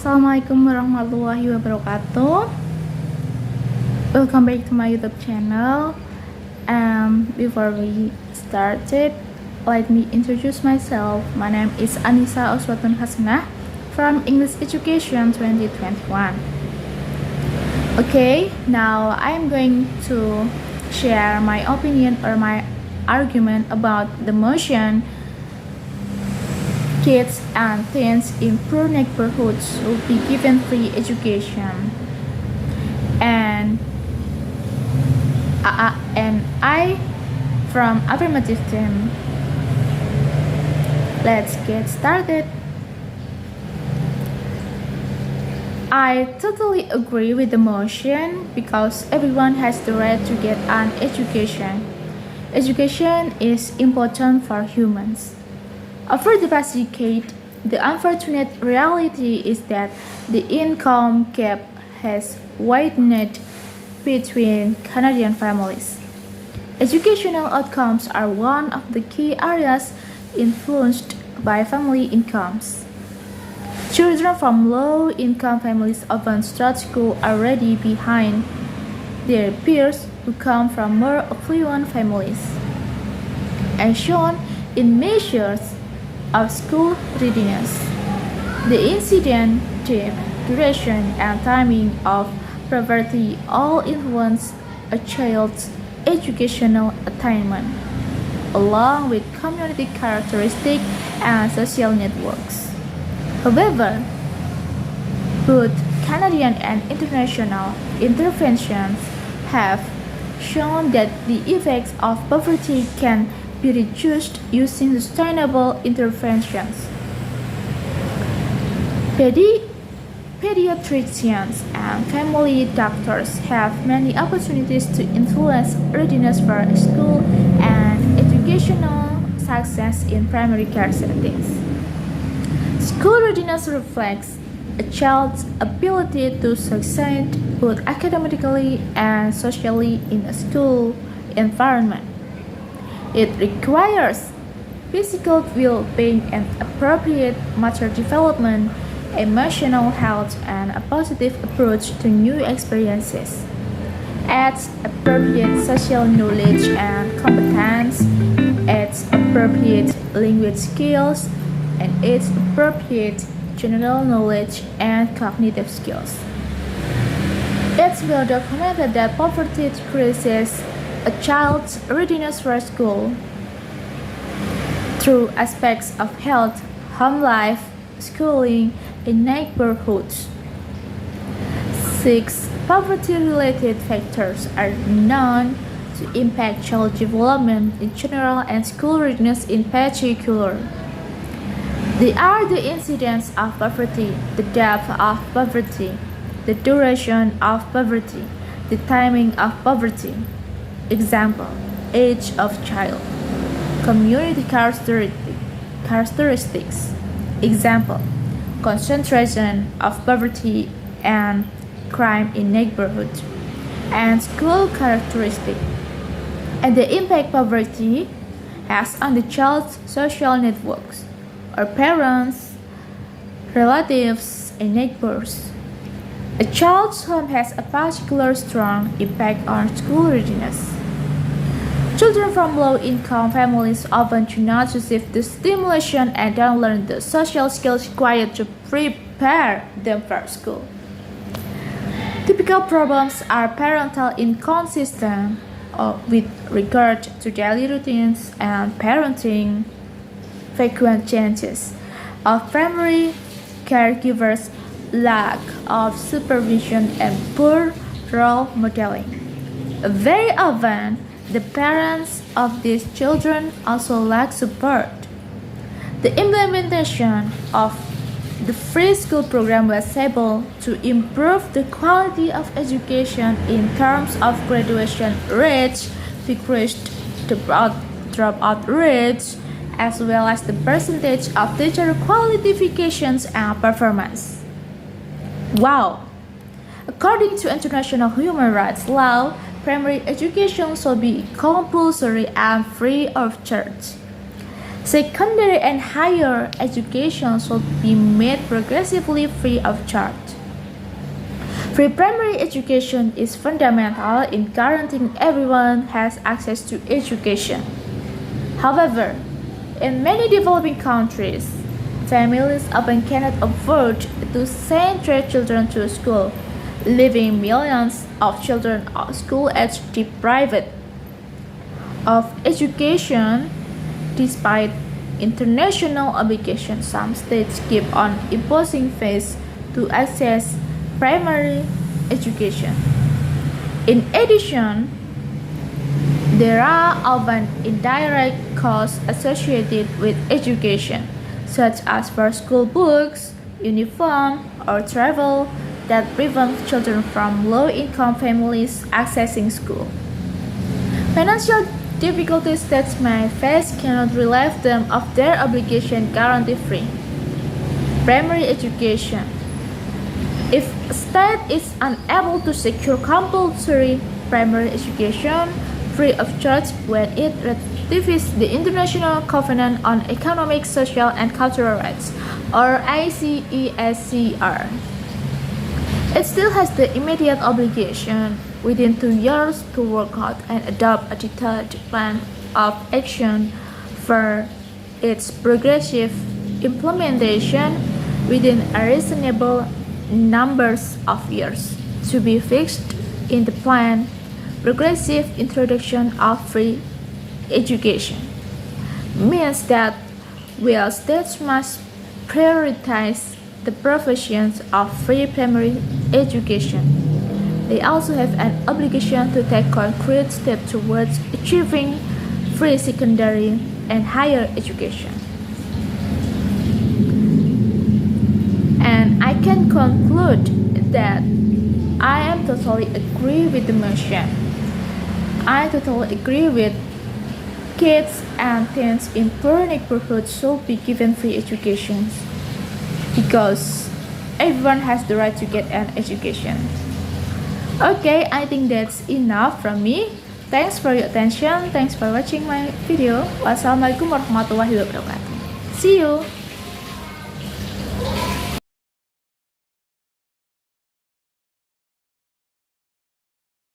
Assalamualaikum warahmatullahi wabarakatuh. Welcome back to my YouTube channel. Before we started, let me introduce myself. My name is Anissa Oswatun Hasanah from English Education 2021. Okay, now I'm going to share my opinion or my argument about the motion kids and teens in poor neighborhoods will be given free education. And I from affirmative team. Let's get started. I totally agree with the motion because everyone has the right to get an education. Education is important for humans. Over the past decade, the unfortunate reality is that the income gap has widened between Canadian families. Educational outcomes are one of the key areas influenced by family incomes. Children from low-income families often start school already behind their peers who come from more affluent families. As shown in measures of school readiness, the incident, depth, duration, and timing of poverty all influence a child's educational attainment, along with community characteristics and social networks. However, both Canadian and international interventions have shown that the effects of poverty can be reduced using sustainable interventions. Pediatricians and family doctors have many opportunities to influence readiness for school and educational success in primary care settings. School readiness reflects a child's ability to succeed both academically and socially in a school environment. It requires physical well-being and appropriate motor development, emotional health, and a positive approach to new experiences. Adds appropriate social knowledge and competence, adds appropriate language skills, and adds appropriate general knowledge and cognitive skills. It's well documented that poverty decreases a child's readiness for school through aspects of health, home life, schooling, and neighborhoods. 6. Poverty-related factors are known to impact child development in general and school readiness in particular. They are the incidence of poverty, the depth of poverty, the duration of poverty, the timing of poverty. Example, age of child. Community characteristics. Example, concentration of poverty and crime in neighborhood. And school characteristics. And the impact poverty has on the child's social networks, or parents, relatives, and neighbors. A child's home has a particularly strong impact on school readiness. Children from low-income families often do not receive the stimulation and don't learn the social skills required to prepare them for school. Typical problems are parental inconsistency with regard to daily routines and parenting, frequent changes of primary caregivers, lack of supervision, and poor role modeling. Very often, the parents of these children also lack support. The implementation of the free school program was able to improve the quality of education in terms of graduation rates, decreased dropout rates, as well as the percentage of teacher qualifications and performance. Wow! According to international human rights law, primary education should be compulsory and free of charge. Secondary and higher education should be made progressively free of charge. Free primary education is fundamental in guaranteeing everyone has access to education. However, in many developing countries, families often cannot afford to send their children to school, leaving millions of children of school age deprived of education. Despite international obligations, some states keep on imposing fees to access primary education. In addition, there are often indirect costs associated with education, such as for school books, uniform, or travel that prevent children from low-income families accessing school. Financial difficulties that may face cannot relieve them of their obligation guarantee-free. Primary education. If a state is unable to secure compulsory primary education free of charge when it ratifies the International Covenant on Economic, Social, and Cultural Rights, or ICESCR, it still has the immediate obligation within 2 years to work out and adopt a detailed plan of action for its progressive implementation within a reasonable numbers of years. To be fixed in the plan, progressive introduction of free education means that while states must prioritize the provision of free primary education, they also have an obligation to take concrete steps towards achieving free secondary and higher education. And I can conclude that I am totally agree with the motion. I totally agree with kids and teens in poor neighborhoods should be given free education because everyone has the right to get an education. Okay, I think that's enough from me. Thanks for your attention. Thanks for watching my video. Wassalamualaikum warahmatullahi wabarakatuh. See you.